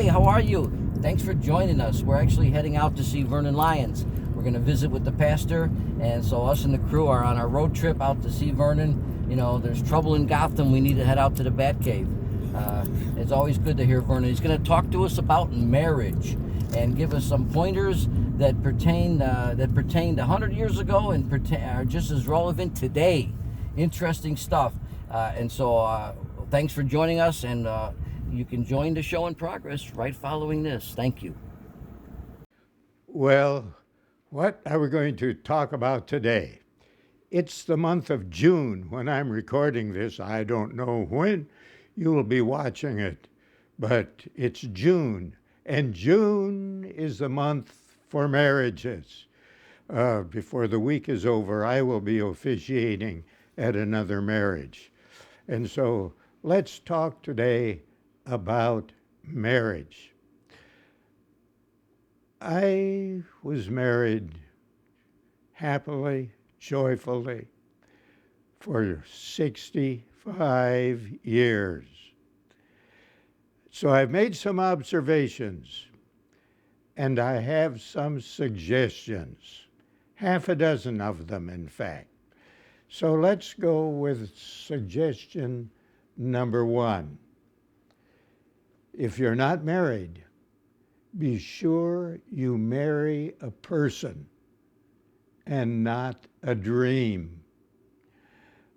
how are you? Thanks for joining us. We're actually heading out to see Vernon Lyons. We're going to visit with the pastor, and so us and the crew are on our road trip out to see Vernon. You know, there's trouble in Gotham. We need to head out to the Batcave. It's always good to hear Vernon. He's going to talk to us about marriage and give us some pointers that pertained 100 years ago and are just as relevant today. Interesting stuff. Thanks for joining us, and you can join the show in progress right following this. Thank you. Well, what are we going to talk about today? It's the month of June when I'm recording this. I don't know when you will be watching it, but it's June, and June is the month for marriages. Before the week is over, I will be officiating at another marriage. And so let's talk today about marriage. I was married happily, joyfully, for 65 years. So I've made some observations, and I have some suggestions, half a dozen of them, in fact. So let's go with suggestion number one. If you're not married, be sure you marry a person and not a dream.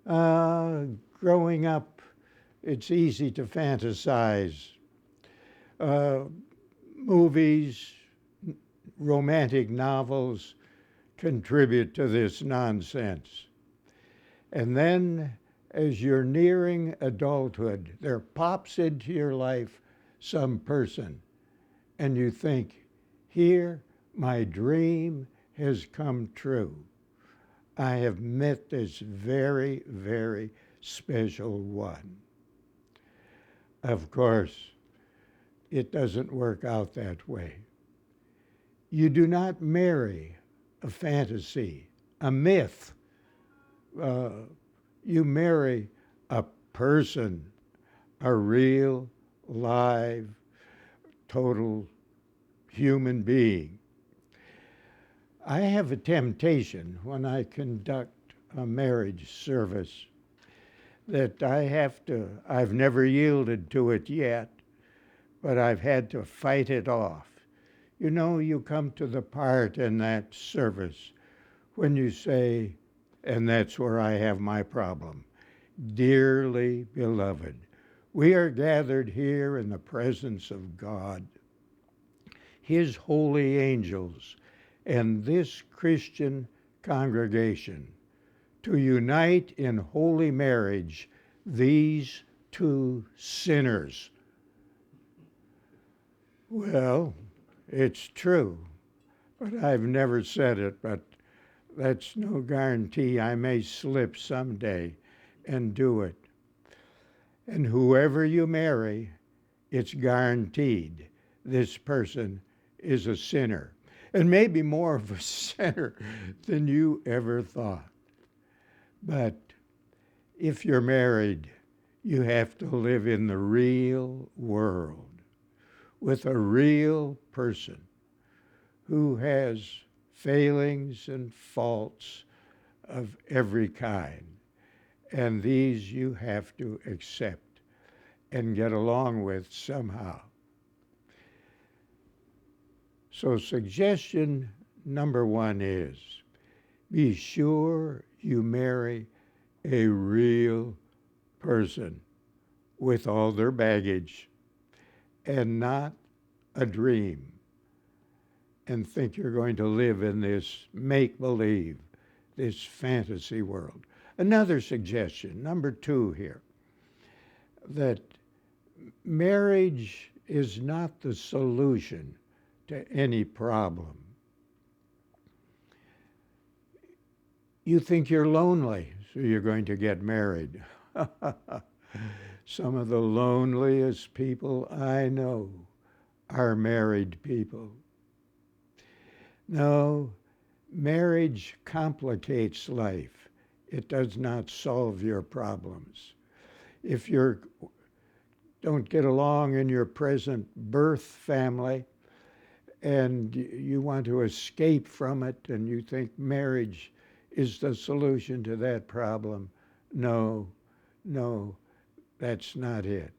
Growing up, it's easy to fantasize. Movies, romantic novels contribute to this nonsense. And then, as you're nearing adulthood, there pops into your life some person, and you think, here, my dream has come true. I have met this very, very special one. Of course, it doesn't work out that way. You do not marry a fantasy, a myth. You marry a person, a real, live, total human being. I have a temptation when I conduct a marriage service that I've never yielded to it yet, but I've had to fight it off. You know, you come to the part in that service when you say, and that's where I have my problem, dearly beloved, we are gathered here in the presence of God, His holy angels, and this Christian congregation to unite in holy marriage these two sinners. Well, it's true, but I've never said it, but that's no guarantee. I may slip someday and do it. And whoever you marry, it's guaranteed this person is a sinner, and maybe more of a sinner than you ever thought. But if you're married, you have to live in the real world with a real person who has failings and faults of every kind. And these you have to accept and get along with somehow. So suggestion number one is, be sure you marry a real person with all their baggage and not a dream, and think you're going to live in this make-believe, this fantasy world. Another suggestion, number two here, that marriage is not the solution to any problem. You think you're lonely, so you're going to get married. Some of the loneliest people I know are married people. No, marriage complicates life. It does not solve your problems. If you're don't get along in your present birth family, and you want to escape from it, and you think marriage is the solution to that problem. No, no, that's not it.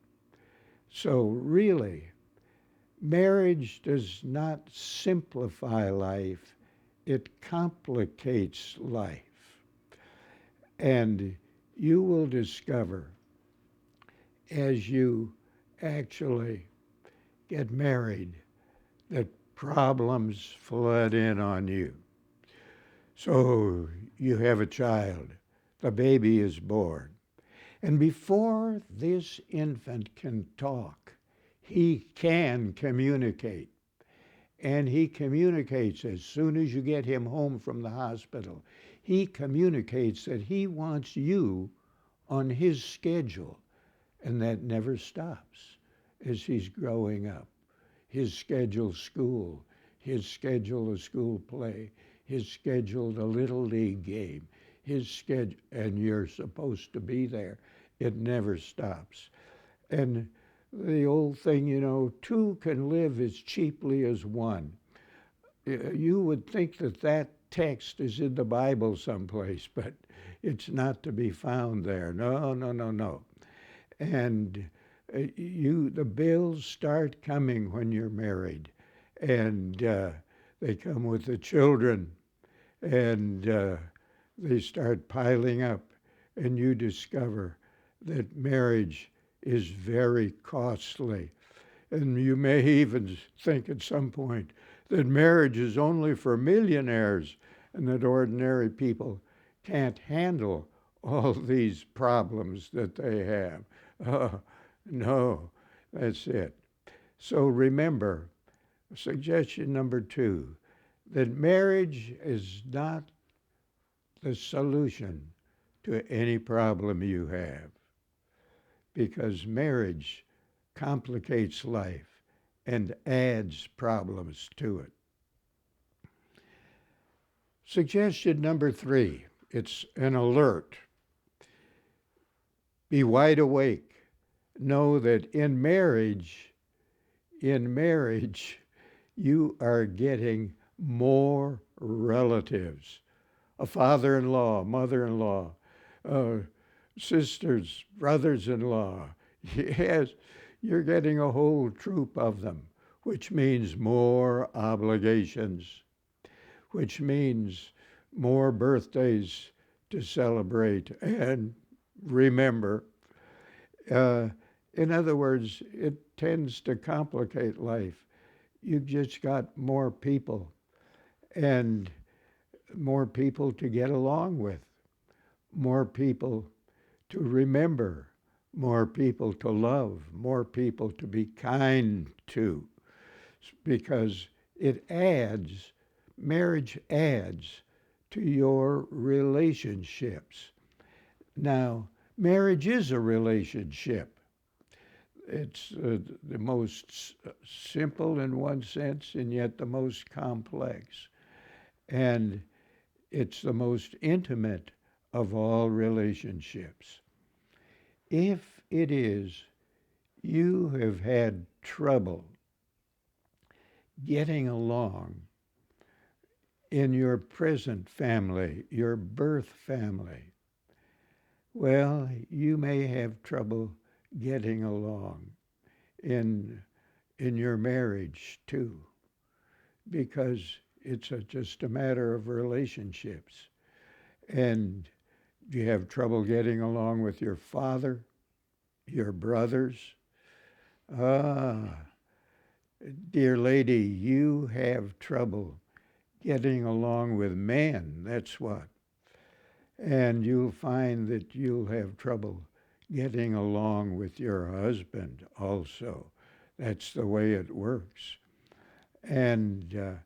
So really, marriage does not simplify life, it complicates life. And you will discover as you actually get married that problems flood in on you. So you have a child, the baby is born. And before this infant can talk, he can communicate. And he communicates as soon as you get him home from the hospital. He communicates that he wants you on his schedule, and that never stops as he's growing up. His scheduled school, his scheduled a school play, his scheduled a little league game, his schedule, and you're supposed to be there. It never stops. And the old thing, two can live as cheaply as one. You would think that that text is in the Bible someplace, but it's not to be found there. No, no, no, no. And the bills start coming when you're married, and they come with the children, and they start piling up, and you discover that marriage is very costly. And you may even think at some point that marriage is only for millionaires and that ordinary people can't handle all these problems that they have. No, that's it. So remember, suggestion number 2, that marriage is not the solution to any problem you have, because marriage complicates life and adds problems to it. Suggestion number 3, it's an alert. Be wide awake. Know that in marriage, you are getting more relatives. A father-in-law, mother-in-law, sisters, brothers-in-law. Yes, you're getting a whole troop of them, which means more obligations, which means more birthdays to celebrate and remember. In other words, it tends to complicate life. You've just got more people, and more people to get along with, more people to remember, more people to love, more people to be kind to, because marriage adds to your relationships. Now, marriage is a relationship. It's the most simple in one sense, and yet the most complex. And it's the most intimate of all relationships. If it is, you have had trouble getting along in your present family, your birth family, well, you may have trouble getting along in your marriage too, because it's just a matter of relationships. And do you have trouble getting along with your father, your brothers? Dear lady, you have trouble getting along with men, that's what. And you'll find that you'll have trouble getting along with your husband also. That's the way it works. And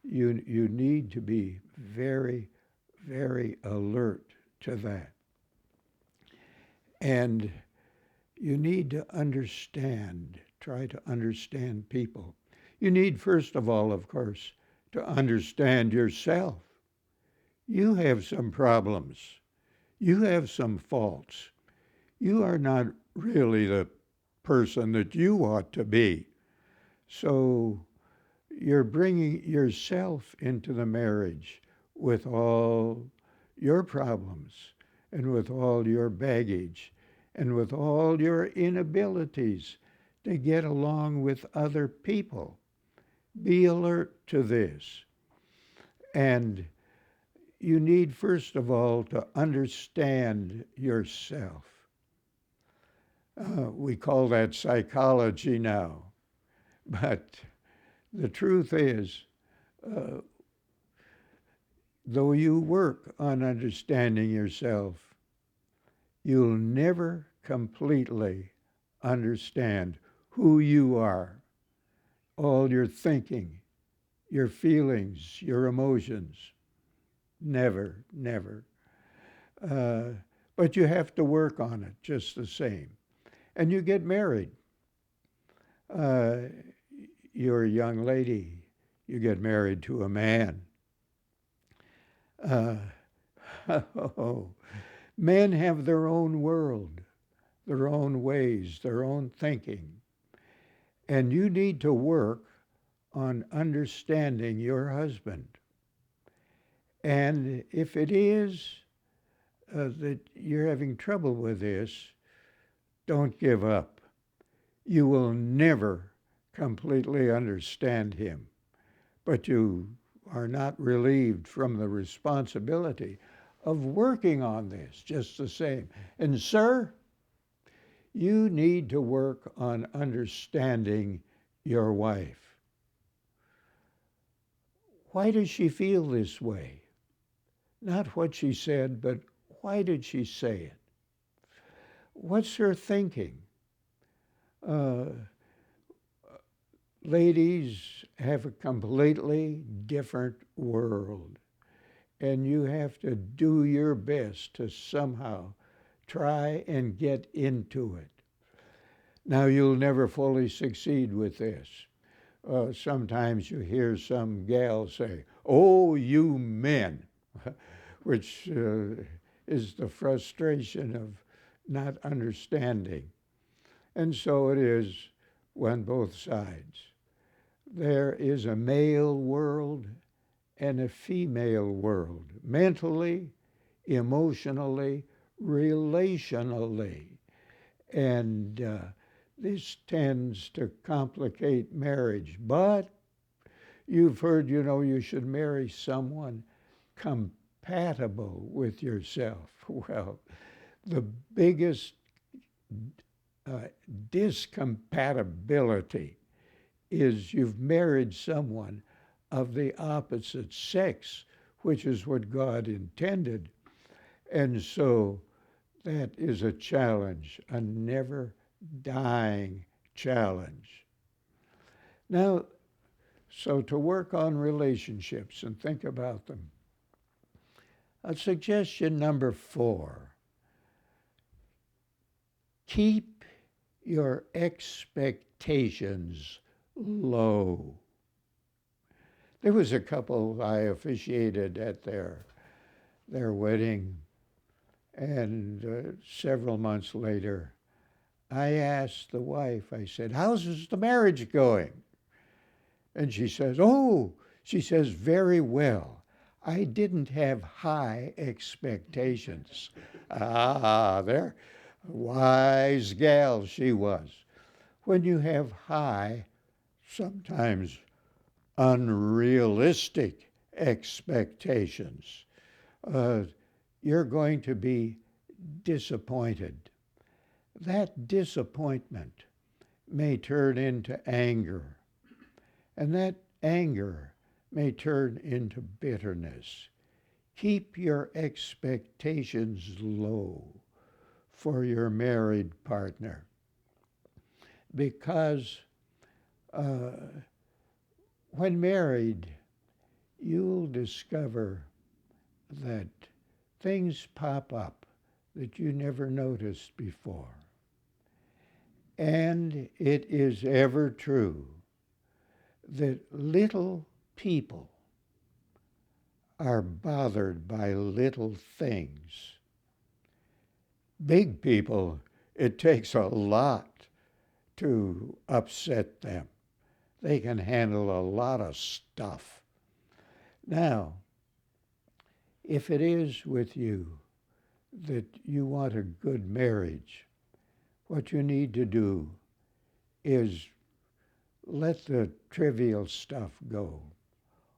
you need to be very, very alert to that. And you need to try to understand people. You need, first of all, of course, to understand yourself. You have some problems. You have some faults. You are not really the person that you ought to be. So you're bringing yourself into the marriage with all your problems and with all your baggage and with all your inabilities to get along with other people. Be alert to this. And you need, first of all, to understand yourself. We call that psychology now. But the truth is, though you work on understanding yourself, you'll never completely understand who you are, all your thinking, your feelings, your emotions. Never, never. But you have to work on it just the same. And you get married. You're a young lady. You get married to a man. Men have their own world, their own ways, their own thinking. And you need to work on understanding your husband. And if it is that you're having trouble with this, don't give up. You will never completely understand him, but you are not relieved from the responsibility of working on this just the same. And sir, you need to work on understanding your wife. Why does she feel this way? Not what she said, but why did she say it? What's her thinking? Ladies have a completely different world, and you have to do your best to somehow try and get into it. Now, you'll never fully succeed with this. Sometimes you hear some gal say, "Oh, you men," which is the frustration of not understanding. And so it is on both sides. There is a male world and a female world, mentally, emotionally, relationally. And this tends to complicate marriage. But you've heard, you should marry someone compatible with yourself. Well, the biggest discompatibility is you've married someone of the opposite sex, which is what God intended. And so that is a challenge, a never dying challenge. Now, so to work on relationships and think about them, suggestion number 4, keep your expectations low. There was a couple I officiated at their wedding, and several months later, I asked the wife, I said, "How's the marriage going?" And she says, "Very well. I didn't have high expectations." There, wise gal she was. When you have high, sometimes unrealistic expectations, you're going to be disappointed. That disappointment may turn into anger, and that anger may turn into bitterness. Keep your expectations low for your married partner, because when married, you'll discover that things pop up that you never noticed before. And it is ever true that little people are bothered by little things. Big people, it takes a lot to upset them. They can handle a lot of stuff. Now, if it is with you that you want a good marriage, what you need to do is let the trivial stuff go.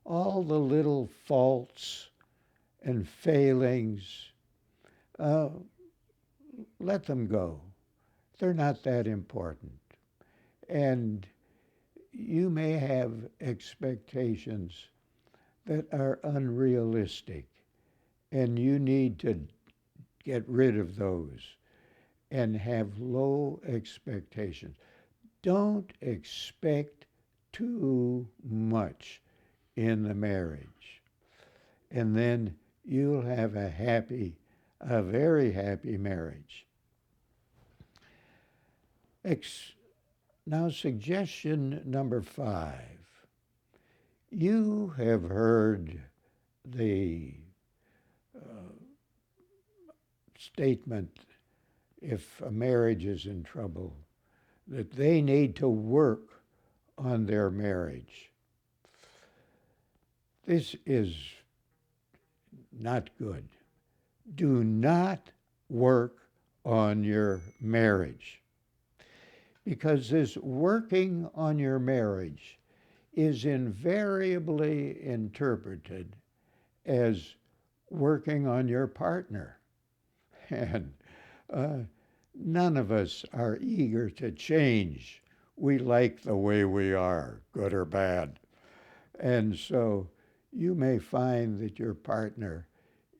All the little faults and failings, uh, let them go. They're not that important. And you may have expectations that are unrealistic, and you need to get rid of those and have low expectations. Don't expect too much in the marriage. And then you'll have a very happy marriage. Now, suggestion number 5. You have heard the statement, if a marriage is in trouble, that they need to work on their marriage. This is not good. Do not work on your marriage, because this working on your marriage is invariably interpreted as working on your partner. And none of us are eager to change. We like the way we are, good or bad. And so you may find that your partner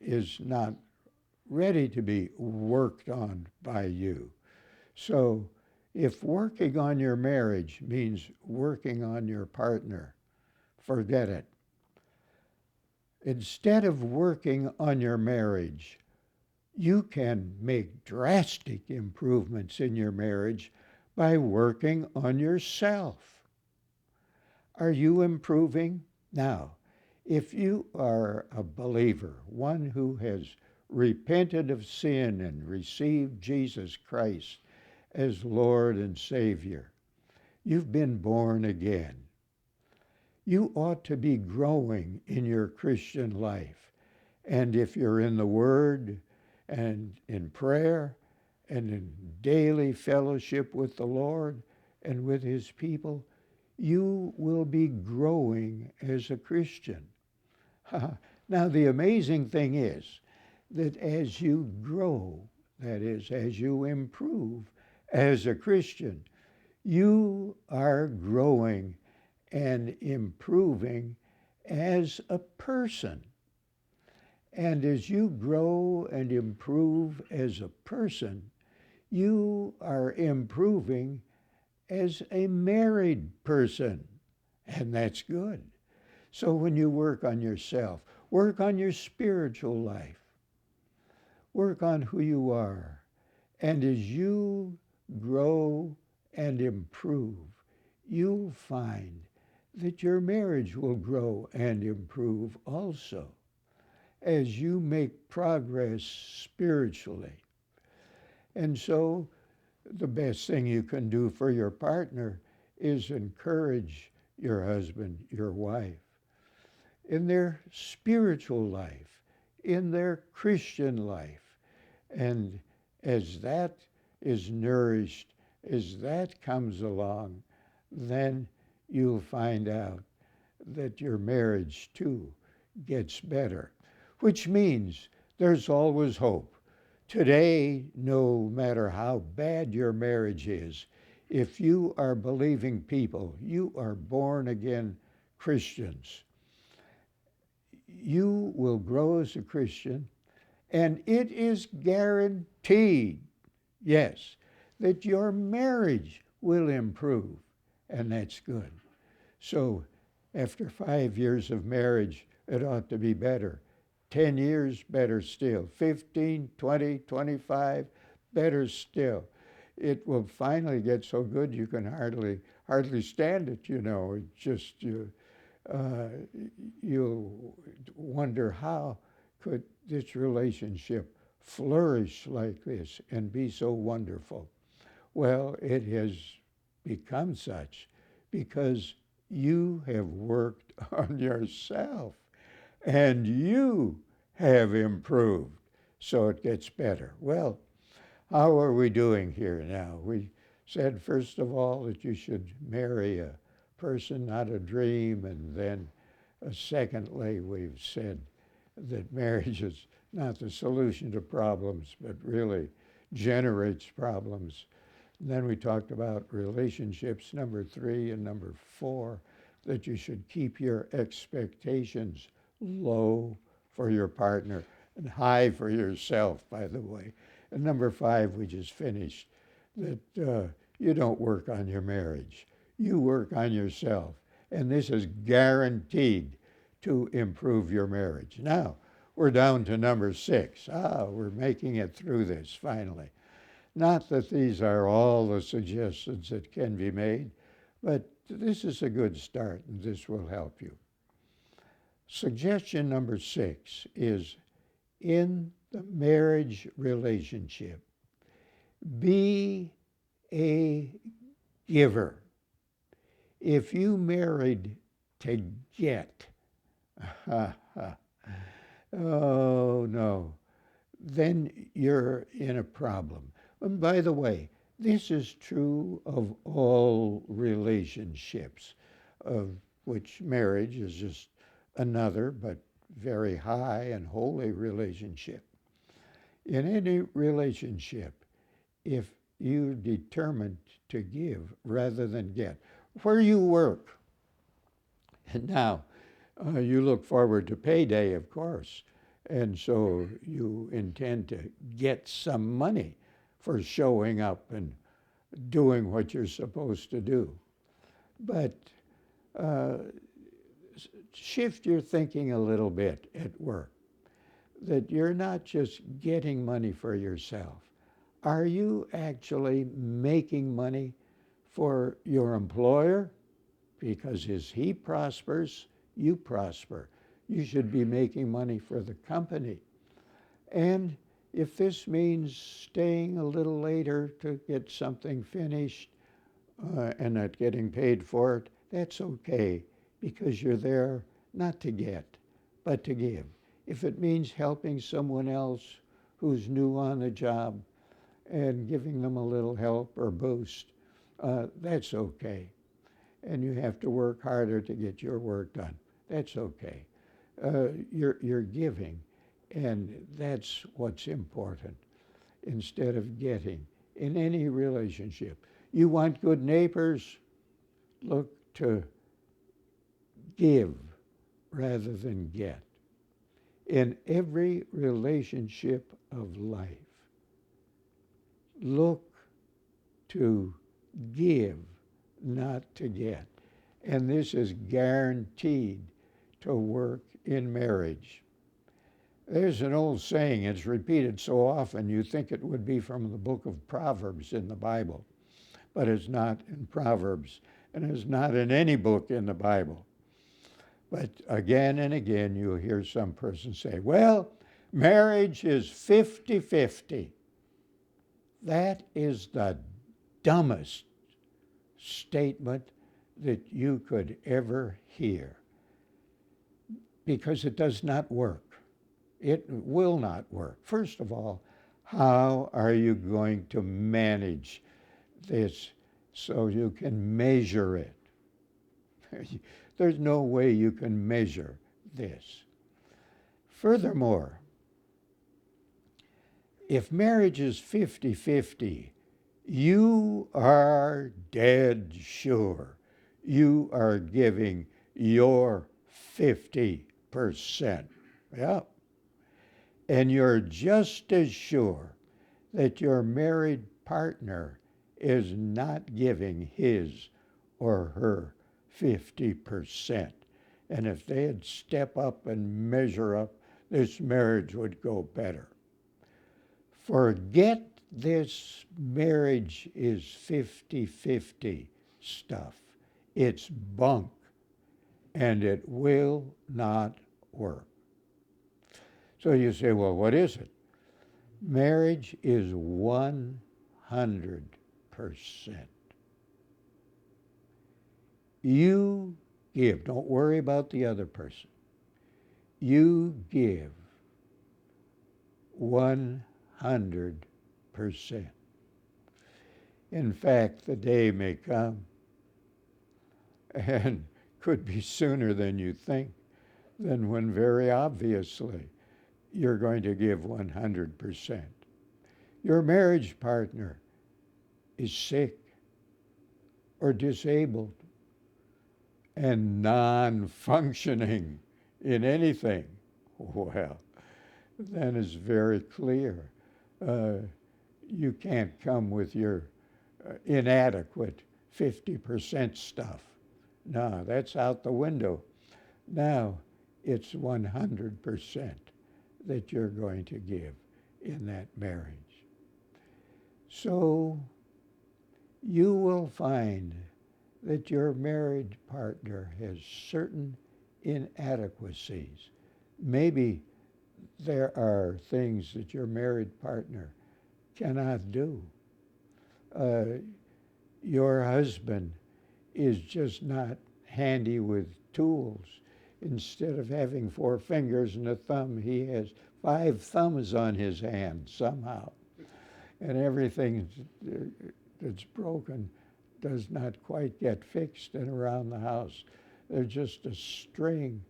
is not ready to be worked on by you. So if working on your marriage means working on your partner, forget it. Instead of working on your marriage, you can make drastic improvements in your marriage by working on yourself. Are you improving? Now, if you are a believer, one who has repented of sin and received Jesus Christ as Lord and Savior, you've been born again. You ought to be growing in your Christian life. And if you're in the Word and in prayer and in daily fellowship with the Lord and with His people, you will be growing as a Christian. Now, the amazing thing is that as you grow, that is, as you improve as a Christian, you are growing and improving as a person. And as you grow and improve as a person, you are improving as a married person. And that's good. So when you work on yourself, work on your spiritual life, work on who you are. And as you grow and improve, you'll find that your marriage will grow and improve also as you make progress spiritually. And so the best thing you can do for your partner is encourage your husband, your wife, in their spiritual life, in their Christian life. And as that is nourished, as that comes along, then you'll find out that your marriage too gets better, which means there's always hope. Today, no matter how bad your marriage is, if you are believing people, you are born again Christians, you will grow as a Christian, and it is guaranteed, yes, that your marriage will improve, and that's good. So after 5 years of marriage, it ought to be better. 10 years, better still. 15, 20, 25, better still. It will finally get so good you can hardly stand it, you know. It just, you'll wonder, how could this relationship flourish like this and be so wonderful? Well, it has become such because you have worked on yourself and you have improved. So it gets better. Well, how are we doing here now? We said, first of all, that you should marry a person, not a dream. And then, secondly, we've said that marriage is not the solution to problems, but really generates problems. And then we talked about relationships, number 3, and number 4, that you should keep your expectations low for your partner and high for yourself, by the way. And number 5, we just finished, that you don't work on your marriage. You work on yourself. And this is guaranteed to improve your marriage. Now, we're down to number 6. We're making it through this finally. Not that these are all the suggestions that can be made, but this is a good start, and this will help you. Suggestion number 6 is, in the marriage relationship, be a giver. If you married to get, oh no, then you're in a problem. And by the way, this is true of all relationships, of which marriage is just another but very high and holy relationship. In any relationship, if you're determined to give rather than get, where you work, and now you look forward to payday, of course, and so you intend to get some money for showing up and doing what you're supposed to do. But shift your thinking a little bit at work, that you're not just getting money for yourself. Are you actually making money for your employer? Because as he prospers, you prosper. You should be making money for the company. And if this means staying a little later to get something finished and not getting paid for it, that's okay, because you're there not to get, but to give. If it means helping someone else who's new on the job and giving them a little help or boost, that's okay. And you have to work harder to get your work done. That's okay. You're giving, and that's what's important, instead of getting. In any relationship, you want good neighbors, look to give rather than get. In every relationship of life, look to give, not to get. And this is guaranteed to work in marriage. There's an old saying, it's repeated so often you think it would be from the book of Proverbs in the Bible, but it's not in Proverbs, and it's not in any book in the Bible. But again and again you'll hear some person say, well, marriage is 50-50. That is the dumbest statement that you could ever hear, because it does not work. It will not work. First of all, how are you going to manage this so you can measure it? There's no way you can measure this. Furthermore, if marriage is 50-50, you are dead sure you are giving your 50%. Yeah. And you're just as sure that your married partner is not giving his or her 50%. And if they'd step up and measure up, this marriage would go better. Forget this marriage is 50-50 stuff. It's bunk, and it will not work. So you say, well, what is it? Marriage is 100%. You give. Don't worry about the other person. You give 100%. In fact, the day may come, and could be sooner than you think, than when very obviously you're going to give 100%. Your marriage partner is sick or disabled and non-functioning in anything. Well, then it's very clear. You can't come with your inadequate 50% stuff. No, that's out the window. Now it's 100% that you're going to give in that marriage. So you will find that your married partner has certain inadequacies. Maybe there are things that your married partner cannot do. Your husband is just not handy with tools. Instead of having 4 fingers and a thumb, he has 5 thumbs on his hand somehow. And everything that's broken does not quite get fixed and around the house. There's just a string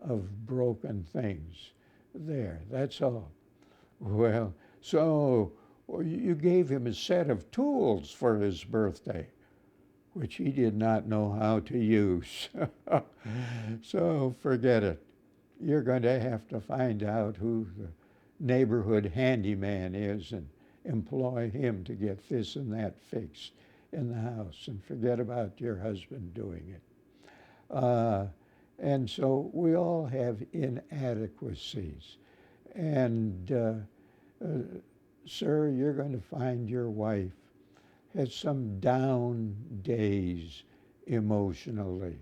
of broken things there. That's all. Well, so you gave him a set of tools for his birthday, which he did not know how to use. So forget it. You're going to have to find out who the neighborhood handyman is and employ him to get this and that fixed in the house, and forget about your husband doing it. And so we all have inadequacies. And sir, you're going to find your wife has some down days emotionally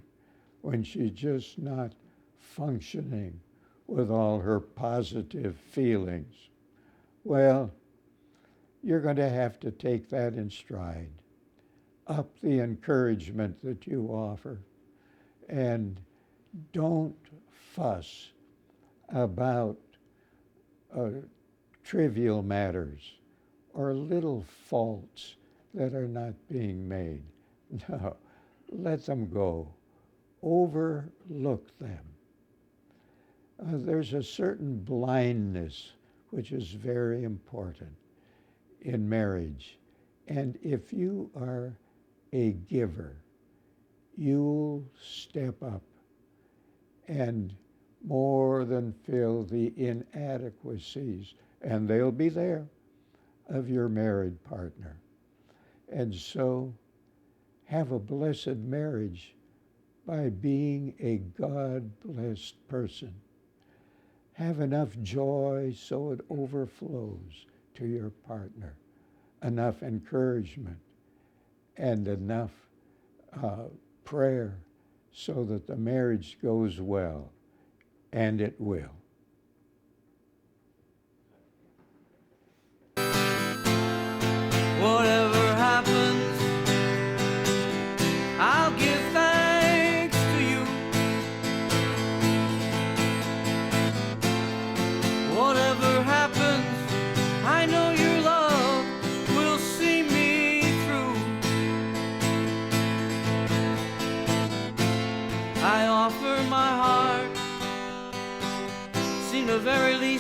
when she's just not functioning with all her positive feelings. Well, you're going to have to take that in stride. Up the encouragement that you offer, and don't fuss about trivial matters or little faults that are not being made. No, let them go. Overlook them. There's a certain blindness which is very important in marriage. And if you are a giver, you'll step up and more than fill the inadequacies, and they'll be there, of your married partner. And so have a blessed marriage by being a God-blessed person. Have enough joy so it overflows to your partner, enough encouragement, and enough prayer so that the marriage goes well, and it will. Whatever happens, I'll give thanks to you. Whatever happens, I know your love will see me through. I offer my heart, seen the very least